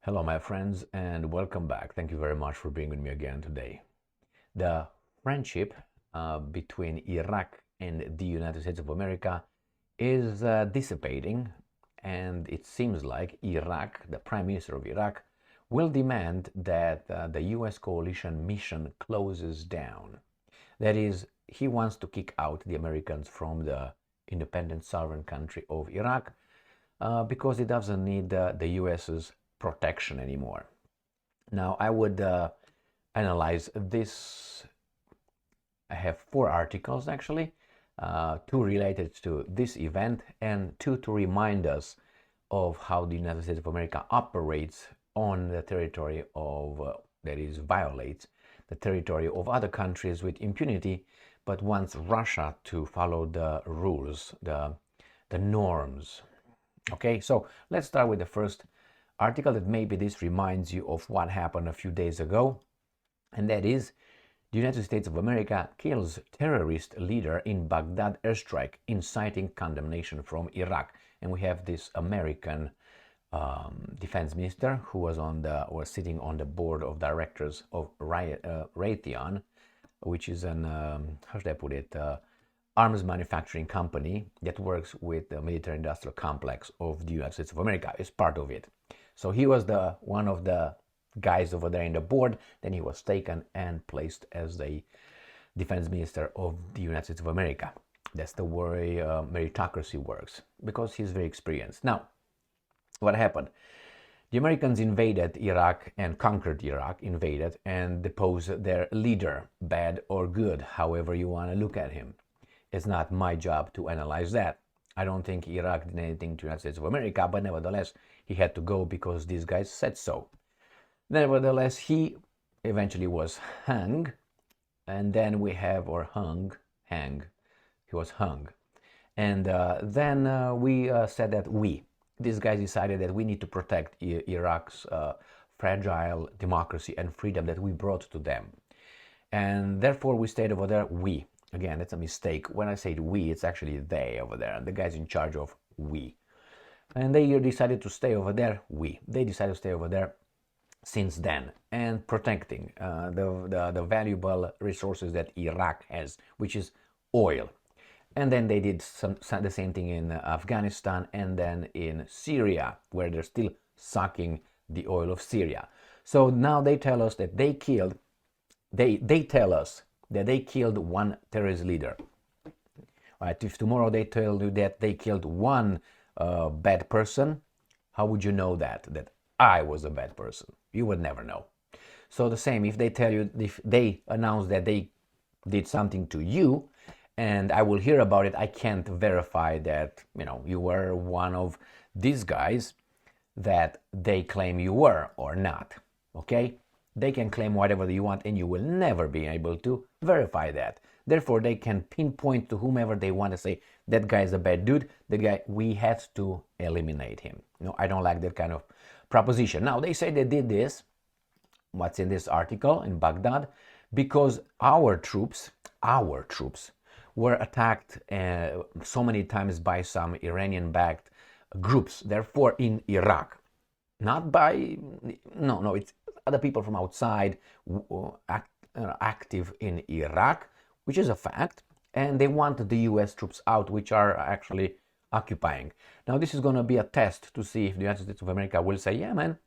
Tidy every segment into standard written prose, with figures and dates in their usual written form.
Hello, my friends, and welcome back. Thank you very much for being with me again today. The friendship between Iraq and the United States of America is dissipating, and it seems like Iraq, the Prime Minister of Iraq, will demand that the US coalition mission closes down. That is, he wants to kick out the Americans from the independent sovereign country of Iraq because it doesn't need the US's protection anymore. Now, I would analyze this. I have 4 articles actually, 2 related to this event and 2 to remind us of how the United States of America operates on the territory of, that is, violates the territory of other countries with impunity, but wants Russia to follow the rules, the norms. Okay, so let's start with the first article that maybe this reminds you of what happened a few days ago, and that is the United States of America kills terrorist leader in Baghdad airstrike, inciting condemnation from Iraq. And we have this American defense minister who was sitting on the board of directors of Raytheon, which is an how should I put it, arms manufacturing company that works with the military industrial complex of the United States of America. Is part of it. So he was one of the guys over there in the board. Then he was taken and placed as the defense minister of the United States of America. That's the way meritocracy works, because he's very experienced. Now, what happened? The Americans invaded Iraq and conquered Iraq, and deposed their leader, bad or good, however you want to look at him. It's not my job to analyze that. I don't think Iraq did anything to the United States of America, but nevertheless, he had to go because these guys said so. Nevertheless, he eventually was hung, and then we have, or hang, he was hung. And then we said that these guys decided that we need to protect Iraq's fragile democracy and freedom that we brought to them. And therefore, we stayed over there, Again, that's a mistake. When I say we, it's actually they over there. The guys in charge of we. And they decided to stay over there, They decided to stay over there since then and protecting the valuable resources that Iraq has, which is oil. And then they did the same thing in Afghanistan and then in Syria, where they're still sucking the oil of Syria. So now they tell us that they tell us that they killed one terrorist leader. Right? If tomorrow they tell you that they killed one bad person, how would you know that I was a bad person? You would never know. So the same, if they announce that they did something to you, and I will hear about it, I can't verify that you were one of these guys that they claim you were or not. Okay? They can claim whatever they want, and you will never be able to verify that. Therefore, they can pinpoint to whomever they want to say, that guy is a bad dude, we had to eliminate him. I don't like that kind of proposition. Now, they say they did this, what's in this article, in Baghdad, because our troops were attacked so many times by some Iranian-backed groups, therefore in Iraq. Not by, it's other people from outside active in Iraq, which is a fact, and they want the US troops out, which are actually occupying. Now, this is going to be a test to see if the United States of America will say, yeah, man,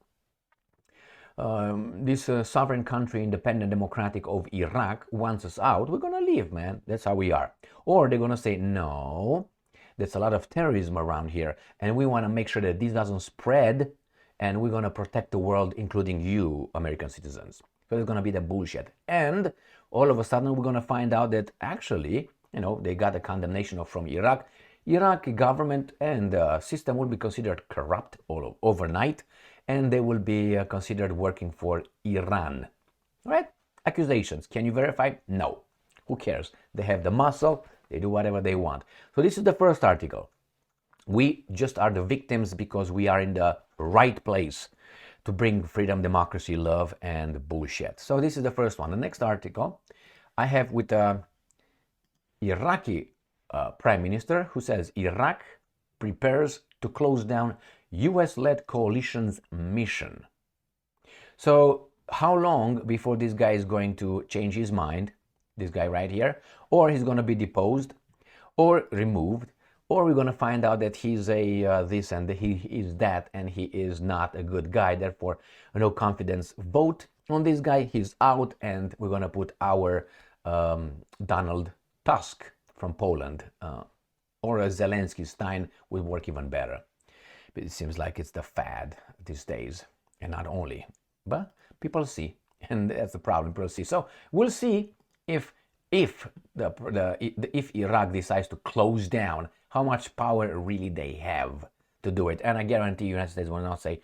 this sovereign country, independent democratic of Iraq, wants us out. We're going to leave, man. That's how we are. Or they're going to say, no, there's a lot of terrorism around here, and we want to make sure that this doesn't spread, and we're going to protect the world, including you, American citizens. So it's going to be the bullshit. And all of a sudden, we're going to find out that actually, they got a condemnation from Iraq. Iraqi government and system will be considered corrupt overnight, and they will be considered working for Iran. Right? Accusations. Can you verify? No. Who cares? They have the muscle. They do whatever they want. So this is the first article. We just are the victims because we are in the right place to bring freedom, democracy, love, and bullshit. So this is the first one. The next article I have with Iraqi prime minister who says Iraq prepares to close down US-led coalition's mission. So how long before this guy is going to change his mind, this guy right here, or he's going to be deposed or removed, or we're going to find out that he's a this and he is that and he is not a good guy, therefore no confidence vote on this guy, he's out, and we're going to put our Donald Tusk from Poland, or a Zelensky Stein would work even better. But it seems like it's the fad these days, and not only, but people see, and that's the problem. People see. So we'll see if Iraq decides to close down, how much power really they have to do it. And I guarantee the United States will not say,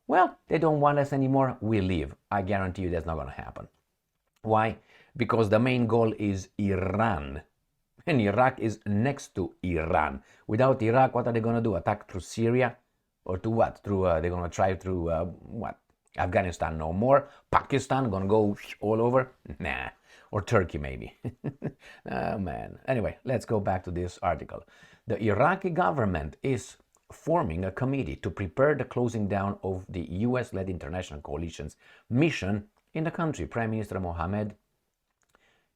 well, they don't want us anymore, we leave. I guarantee you that's not going to happen. Why? Because the main goal is Iran. And Iraq is next to Iran. Without Iraq, what are they going to do? Attack through Syria? Or to what? Through they're going to try through what? Afghanistan no more. Pakistan going to go all over? Nah. Or Turkey maybe. Oh man. Anyway, let's go back to this article. The Iraqi government is forming a committee to prepare the closing down of the US-led international coalition's mission in the country. Prime Minister Mohammed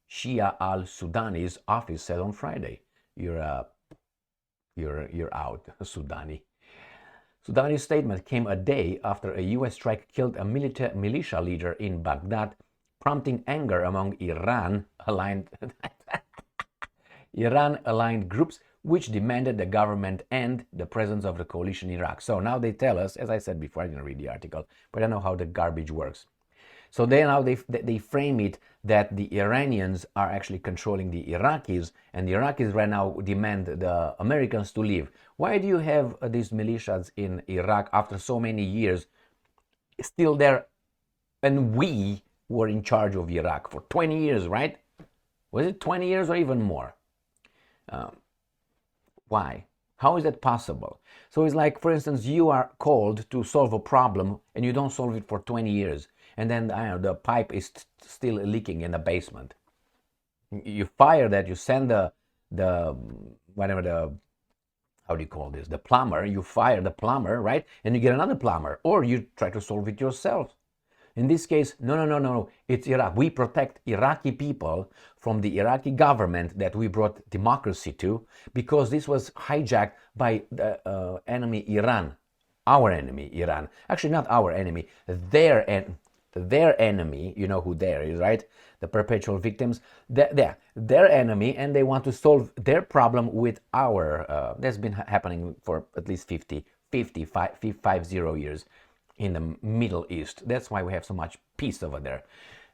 Shia al-Sudani's office said on Friday. You're out, Sudani. Sudani's statement came a day after a US strike killed a militia leader in Baghdad, prompting anger among Iran-aligned groups, which demanded the government end the presence of the coalition in Iraq. So now they tell us, as I said before, I didn't read the article, but I know how the garbage works. So they frame it that the Iranians are actually controlling the Iraqis, and the Iraqis right now demand the Americans to leave. Why do you have these militias in Iraq after so many years still there? And we were in charge of Iraq for 20 years, right? Was it 20 years or even more? Why? How is that possible? So it's like, for instance, you are called to solve a problem and you don't solve it for 20 years. And then the pipe is still leaking in the basement. You fire that, you send the how do you call this? The plumber, you fire the plumber, right? And you get another plumber, or you try to solve it yourself. In this case, no, it's Iraq. We protect Iraqi people from the Iraqi government that we brought democracy to, because this was hijacked by the enemy Iran, our enemy Iran. Actually, not our enemy, their enemy. You know who there is, right? The perpetual victims, their enemy, and they want to solve their problem with our. That's been happening for at least 50 years. In the Middle East. That's why we have so much peace over there.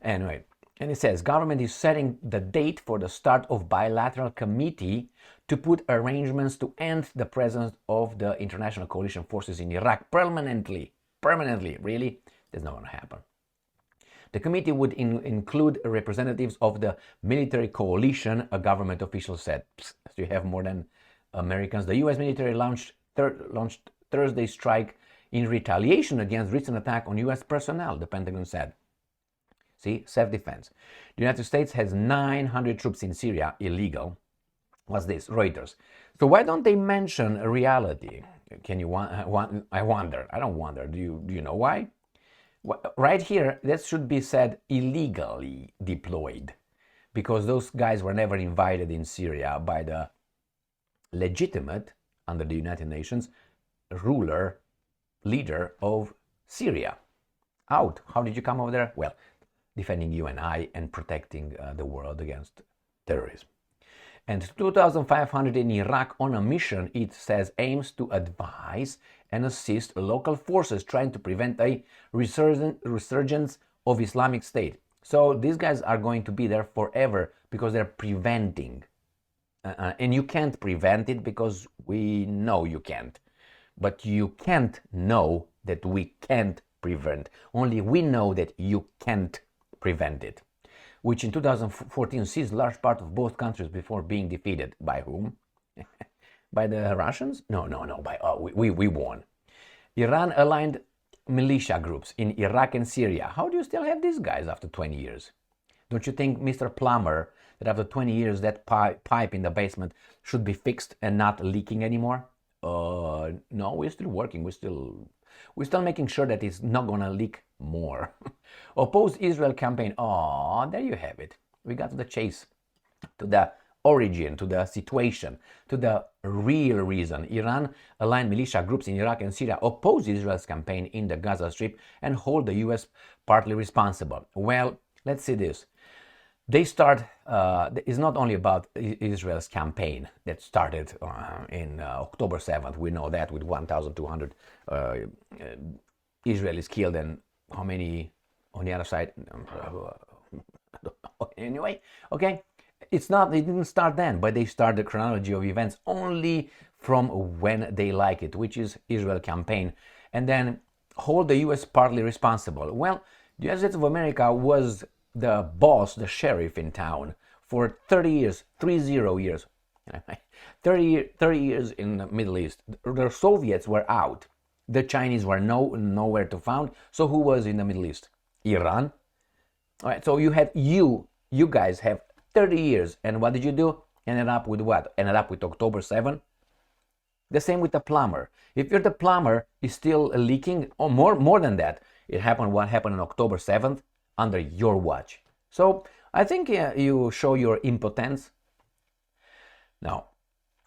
Anyway, and it says, government is setting the date for the start of bilateral committee to put arrangements to end the presence of the international coalition forces in Iraq permanently. Really? That's not going to happen. The committee would include representatives of the military coalition, a government official said. So you have more than Americans. The U.S. military launched Thursday's strike in retaliation against recent attack on U.S. personnel, the Pentagon said. See, self-defense. The United States has 900 troops in Syria, illegal. What's this? Reuters. So why don't they mention reality? Can you I wonder. I don't wonder. Do you know why? Right here, that should be said illegally deployed, because those guys were never invited in Syria by the legitimate, under the United Nations, leader of Syria. Out. How did you come over there? Well, defending you and I and protecting the world against terrorism. And 2,500 in Iraq on a mission, it says, aims to advise and assist local forces trying to prevent a resurgence of Islamic State. So these guys are going to be there forever because they're preventing. And you can't prevent it because we know you can't. But you can't know that we can't prevent. Only we know that you can't prevent it. Which in 2014 seized large part of both countries before being defeated. By whom? By the Russians? No. We won. Iran-aligned militia groups in Iraq and Syria. How do you still have these guys after 20 years? Don't you think, Mr. Plumber, that after 20 years that pipe in the basement should be fixed and not leaking anymore? No, we're still working. We're still making sure that it's not gonna leak more. Oppose Israel campaign. Oh, there you have it. We got to the chase, to the origin, to the situation, to the real reason. Iran-aligned militia groups in Iraq and Syria oppose Israel's campaign in the Gaza Strip and hold the US partly responsible. Well, let's see this. They start, it's not only about Israel's campaign that started in October 7th. We know that, with 1,200 Israelis killed, and how many on the other side? Anyway, okay. It didn't start then, but they start the chronology of events only from when they like it, which is Israel campaign, and then hold the US partly responsible. Well, the United States of America was the boss, the sheriff in town for 30 years, 30 years, 30 years in the Middle East. The Soviets were out. The Chinese were nowhere to found. So who was in the Middle East? Iran. All right, so you guys have 30 years, and what did you do? Ended up with what? Ended up with October 7. The same with the plumber. If you're the plumber is still leaking, or more than that, what happened on October 7th under your watch. So I think you show your impotence. Now,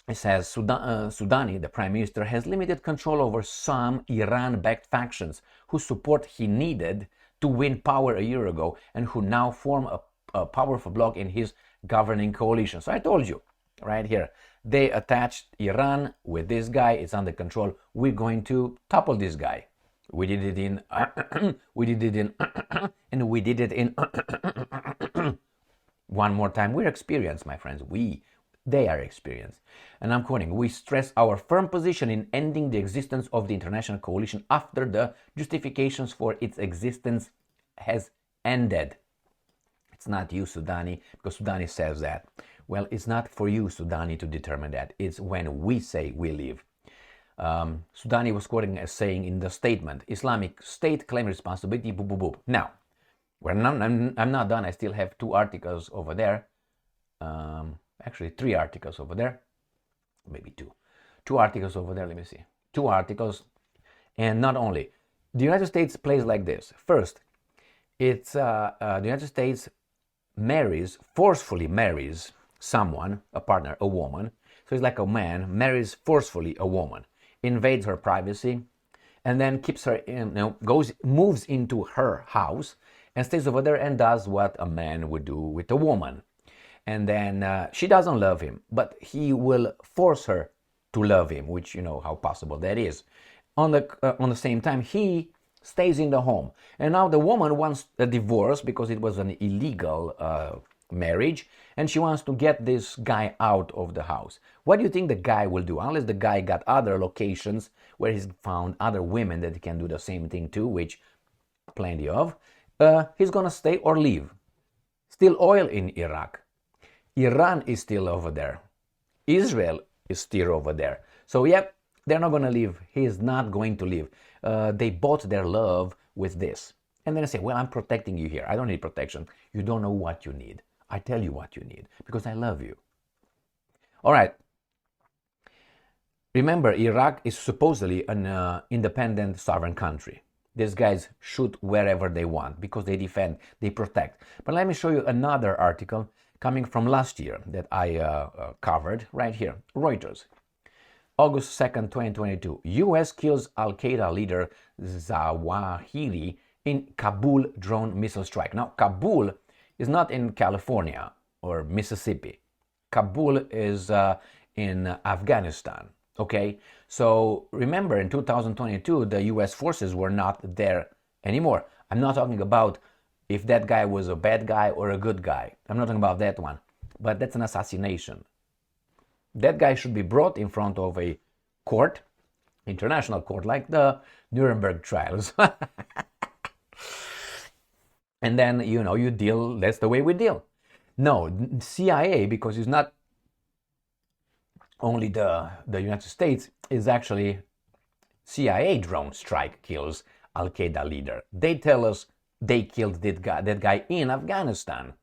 it says Soudani, the prime minister, has limited control over some Iran-backed factions whose support he needed to win power a year ago, and who now form a powerful bloc in his governing coalition. So I told you right here, they attached Iran with this guy. It's under control. We're going to topple this guy. We did it in we did it in and we did it in one more time. We're experienced, my friends. They are experienced. And I'm quoting, we stress our firm position in ending the existence of the international coalition after the justifications for its existence has ended. It's not you, Soudani, because Soudani says that. Well, it's not for you, Soudani, to determine that. It's when we say we leave. Soudani was quoting as saying in the statement, Islamic State claim responsibility, boop, boop, boop. Now, I'm not done. I still have 2 articles over there. Actually, 3 articles over there. Maybe 2. 2 articles over there. Let me see. 2 articles. And not only. The United States plays like this. First, it's the United States forcefully marries someone, a partner, a woman. So it's like a man marries forcefully a woman, invades her privacy, and then keeps her, moves into her house and stays over there and does what a man would do with a woman. And then she doesn't love him, but he will force her to love him, which you know how possible that is. On the same time, he stays in the home. And now the woman wants a divorce because it was an illegal marriage, and she wants to get this guy out of the house. What do you think the guy will do? Unless the guy got other locations where he's found other women that he can do the same thing to, which plenty of, he's gonna stay or leave. Still oil in Iraq. Iran is still over there. Israel is still over there. So yep, they're not gonna leave. He is not going to leave. They bought their love with this. And then I say, well, I'm protecting you here. I don't need protection. You don't know what you need. I tell you what you need because I love you. All right. Remember, Iraq is supposedly an independent sovereign country. These guys shoot wherever they want because they defend, they protect. But let me show you another article coming from last year that I covered right here. Reuters. August 2nd, 2022. U.S. kills Al-Qaeda leader Zawahiri in Kabul drone missile strike. Now, Kabul is not in California or Mississippi. Kabul is in Afghanistan. Okay, so remember in 2022, the US forces were not there anymore. I'm not talking about if that guy was a bad guy or a good guy. I'm not talking about that one, but that's an assassination. That guy should be brought in front of a court, international court, like the Nuremberg trials. And then, you deal, that's the way we deal. No, CIA, because it's not only the United States, is actually CIA drone strike kills Al-Qaeda leader. They tell us they killed that guy in Afghanistan.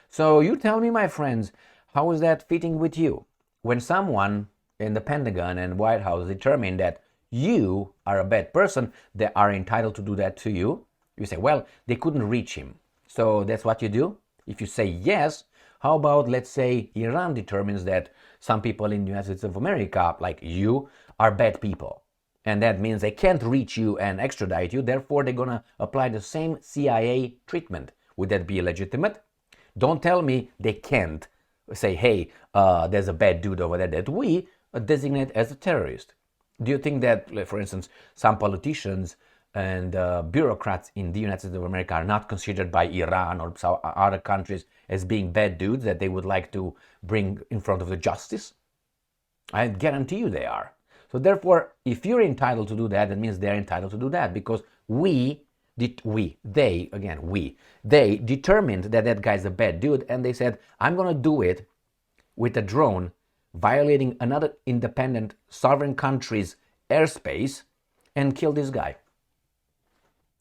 So you tell me, my friends, how is that fitting with you? When someone in the Pentagon and White House determine that you are a bad person, they are entitled to do that to you. You say, well, they couldn't reach him. So that's what you do? If you say yes, how about, let's say, Iran determines that some people in the United States of America, like you, are bad people. And that means they can't reach you and extradite you. Therefore, they're going to apply the same CIA treatment. Would that be legitimate? Don't tell me they can't say, hey, there's a bad dude over there that we designate as a terrorist. Do you think that, like, for instance, some politicians and bureaucrats in the United States of America are not considered by Iran or other countries as being bad dudes that they would like to bring in front of the justice? I guarantee you they are. So therefore, if you're entitled to do that, that means they're entitled to do that, because they determined that that guy's a bad dude, and they said, I'm going to do it with a drone violating another independent sovereign country's airspace and kill this guy.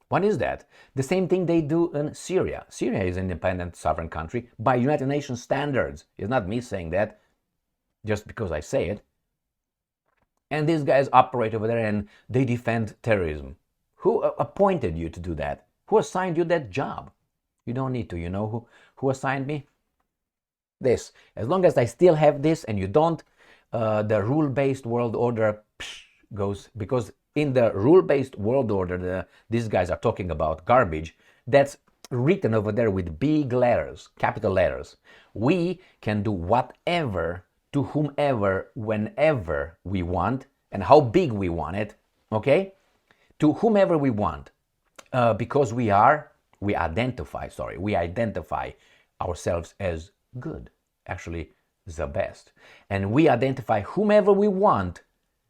What is that? The same thing they do in Syria. Syria is an independent sovereign country by United Nations standards. It's not me saying that just because I say it. And these guys operate over there and they defend terrorism. Who appointed you to do that? Who assigned you that job? You don't need to. You know who assigned me? This. As long as I still have this and you don't, the rule-based world order goes, because in the rule-based world order these guys are talking about garbage, that's written over there with big letters, capital letters. We can do whatever to whomever, whenever we want, and how big we want it, okay? To whomever we want, because we identify ourselves as good, actually the best. And we identify whomever we want,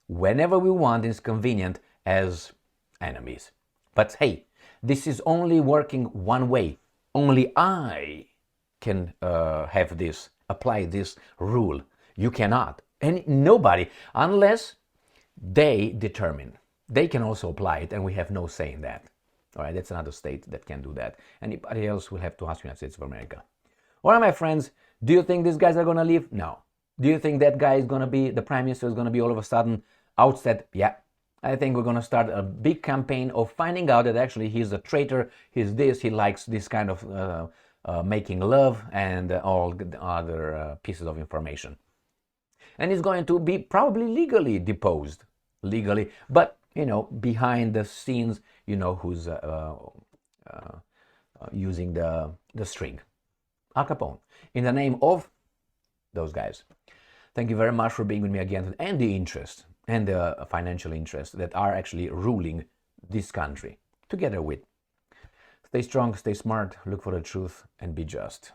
whenever we want, is convenient, as enemies. But hey, this is only working one way. Only I can apply this rule. You cannot. And nobody, unless they determine. They can also apply it, and we have no say in that. All right, that's another state that can do that. Anybody else will have to ask the United States of America. All right, my friends, do you think these guys are going to leave? No. Do you think that guy is going to be, the prime minister is going to be all of a sudden ousted? Yeah. I think we're going to start a big campaign of finding out that actually he's a traitor, he's this, he likes this kind of making love and all the other pieces of information. And he's going to be probably legally deposed. Legally, but, you know, behind the scenes, you know who's using the string. Al Capone. In the name of those guys. Thank you very much for being with me again, and the interest and the financial interests that are actually ruling this country together with. Stay strong, stay smart, look for the truth, and be just.